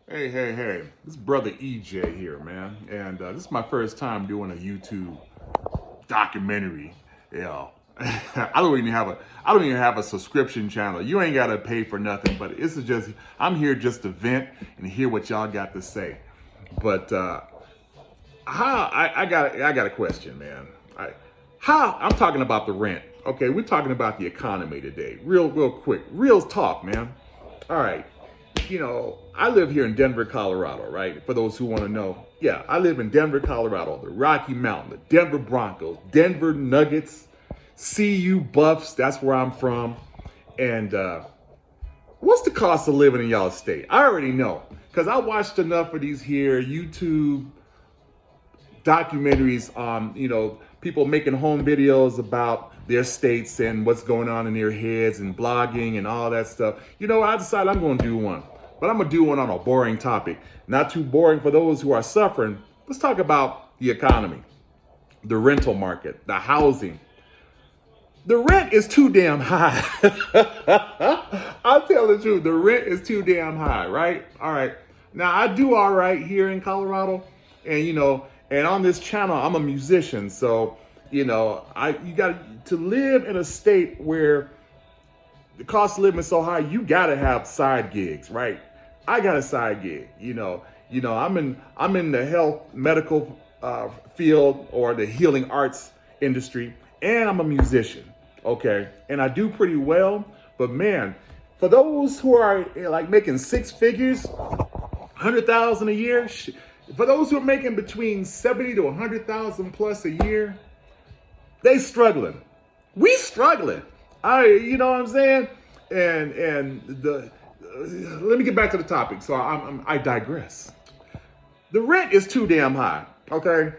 Hey, this is Brother EJ here, man. And this is my first time doing a YouTube documentary. Yeah. I don't even have a subscription channel. You ain't gotta pay for nothing, but this is just I'm here just to vent and hear what y'all got to say. But I got a question, man. How I'm talking about the rent. Okay, we're talking about the economy today. Real quick. Real talk, man. All right. I live here in Denver, Colorado, right? For those who want to know. Yeah, I live in Denver, Colorado, the Rocky Mountain, the Denver Broncos, Denver Nuggets, CU Buffs, that's where I'm from. And what's the cost of living in y'all state? I already know because I watched enough of these here YouTube documentaries on, people making home videos about their states and what's going on in their heads and blogging and all that stuff. I decided I'm going to do one, but I'm going to do one on a boring topic. Not too boring for those who are suffering. Let's talk about the economy, the rental market, the housing. The rent is too damn high. I'll tell the truth. The rent is too damn high, right? All right. Now, I do all right here in Colorado. And on this channel, I'm a musician. So, you got to live in a state where the cost of living is so high, you got to have side gigs, right? I got a side gig. I'm in the health medical field or the healing arts industry, and I'm a musician. Okay, and I do pretty well. But man, for those who are like making six figures, 100,000 a year, for those who are making between 70 to 100,000 plus a year, they struggling. We struggling. You know what I'm saying? And let me get back to the topic. So I digress. The rent is too damn high. Okay,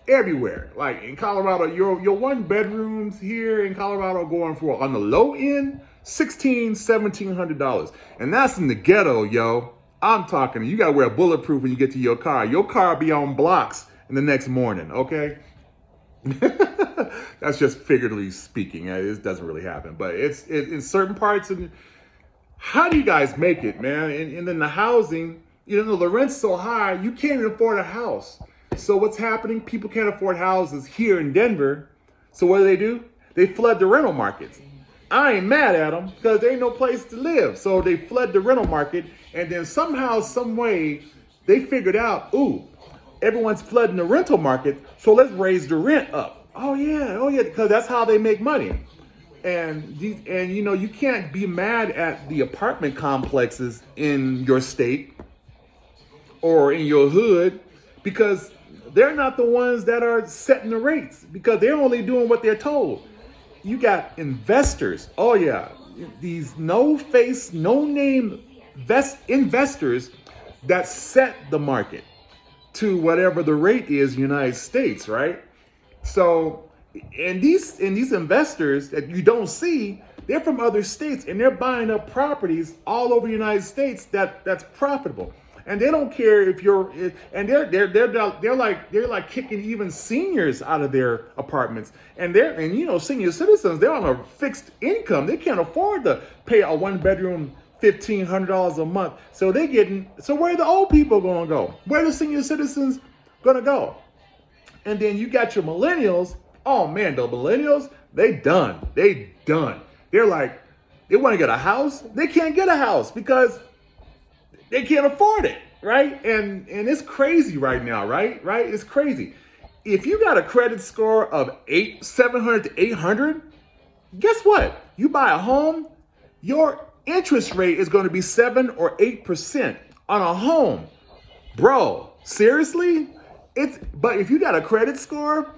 everywhere. Like in Colorado, your one bedrooms here in Colorado going for on the low end $1,700, and that's in the ghetto, yo. I'm talking. You gotta wear bulletproof when you get to your car. Your car be on blocks in the next morning. Okay. That's just figuratively speaking. It doesn't really happen, but it's in certain parts. And how do you guys make it, man? And then the housing, the rent's so high, you can't even afford a house. So what's happening? People can't afford houses here in Denver. So what do? They flood the rental markets. I ain't mad at them because there ain't no place to live. So they flood the rental market, and then somehow, some way, they figured out, ooh, everyone's flooding the rental market, so let's raise the rent up. Oh yeah, because that's how they make money. And you can't be mad at the apartment complexes in your state or in your hood because they're not the ones that are setting the rates because they're only doing what they're told. You got investors. Oh yeah, these no-face, no-name investors that set the market to whatever the rate is in the United States, right? So, and these investors that you don't see, they're from other states and they're buying up properties all over the United States that's profitable. And they don't care if they're like kicking even seniors out of their apartments. And senior citizens, they're on a fixed income. They can't afford to pay a one bedroom $1,500 a month. So where are the old people gonna go? Where are the senior citizens gonna go? And then you got your millennials. Oh man, the millennials, they done. They're like, they want to get a house. They can't get a house because they can't afford it, right? And it's crazy right now, right? It's crazy. If you got a credit score of 700 to 800, guess what? You buy a home, your interest rate is going to be 7 or 8% on a home. Bro, seriously? But if you got a credit score,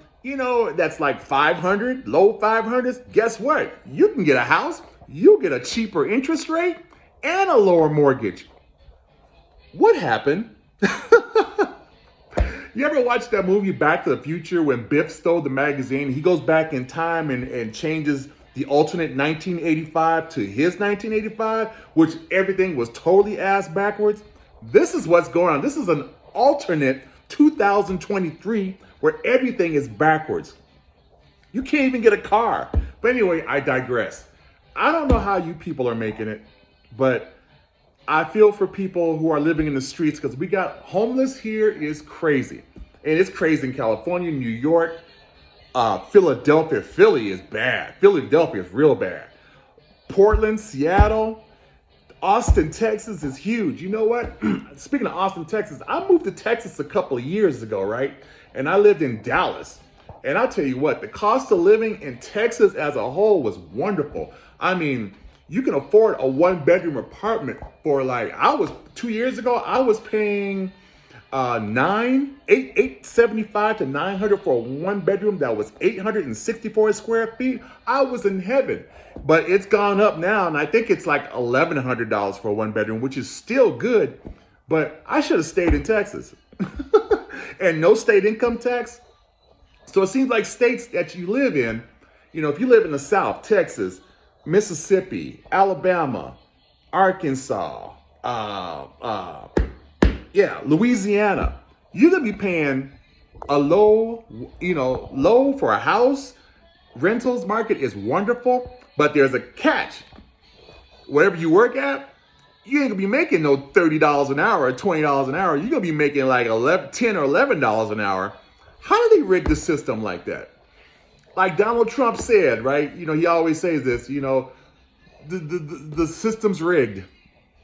that's like 500, low 500s, guess what? You can get a house, you'll get a cheaper interest rate and a lower mortgage. What happened? You ever watch that movie Back to the Future when Biff stole the magazine? He goes back in time and changes the alternate 1985 to his 1985, which everything was totally ass backwards. This is what's going on. This is an alternate 2023 where everything is backwards. You can't even get a car. But anyway, I digress. I don't know how you people are making it, but I feel for people who are living in the streets because we got homeless here is crazy. And it's crazy in California, New York, Philadelphia. Philly is bad. Philadelphia is real bad. Portland, Seattle, Austin, Texas is huge. You know what? Speaking of Austin, Texas, I moved to Texas a couple of years ago, right? And I lived in Dallas. And I'll tell you what, the cost of living in Texas as a whole was wonderful. I mean, you can afford a one-bedroom apartment for 2 years ago, I was paying $875 to $900 for a one bedroom that was 864 square feet. I was in heaven. But it's gone up now, and I think it's like $1,100 for a one bedroom, which is still good. But I should have stayed in Texas. And no state income tax. So it seems like states that you live in, if you live in the South, Texas, Mississippi, Alabama, Arkansas, Louisiana, you're gonna be paying a low for a house. Rentals market is wonderful, but there's a catch. Wherever you work at, you ain't gonna be making no $30 an hour or $20 an hour. You're gonna be making like $10 or $11 an hour. How do they rig the system like that? Like Donald Trump said, right? He always says this, the system's rigged.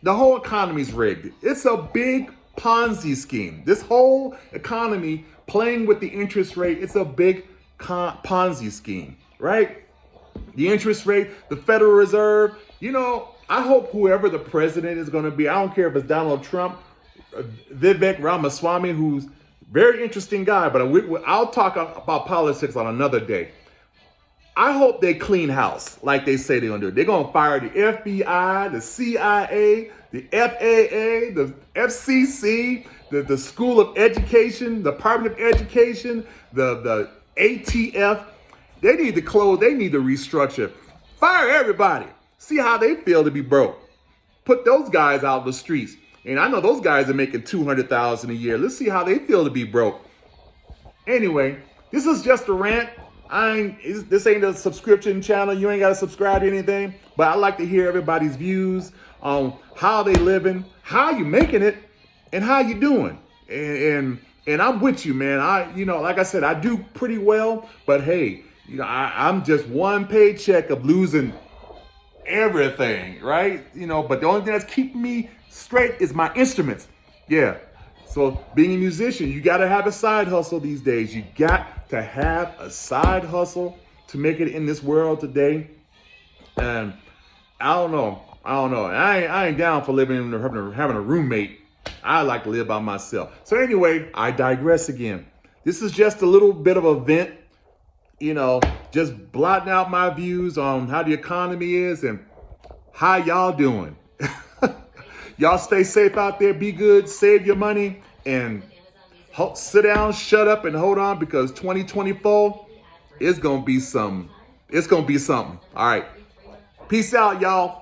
The whole economy's rigged. It's a big Ponzi scheme. This whole economy playing with the interest rate, it's a big Ponzi scheme, right? The interest rate, the Federal Reserve, I hope whoever the president is going to be, I don't care if it's Donald Trump, Vivek Ramaswamy, who's very interesting guy, but I'll talk about politics on another day. I hope they clean house like they say they're going to do. They're going to fire the FBI, the CIA, the FAA, the FCC, the School of Education, the Department of Education, the ATF. They need to close. They need to restructure. Fire everybody. See how they feel to be broke. Put those guys out in the streets. And I know those guys are making $200,000 a year. Let's see how they feel to be broke. Anyway, this is just a rant. This ain't a subscription channel. You ain't got to subscribe to anything. But I like to hear everybody's views on how they living, how you making it, and how you doing. And I'm with you, man. Like I said, I do pretty well. But hey, I'm just one paycheck of losing everything, right? But the only thing that's keeping me straight is my instruments. Yeah. So being a musician, you got to have a side hustle these days. You got to have a side hustle to make it in this world today. And I don't know. I ain't down for living having a roommate. I like to live by myself. So anyway, I digress again. This is just a little bit of a vent, just blotting out my views on how the economy is and how y'all doing. Y'all stay safe out there. Be good. Save your money and sit down, shut up, and hold on, because 2024 is going to be something. It's going to be something. All right. Peace out, y'all.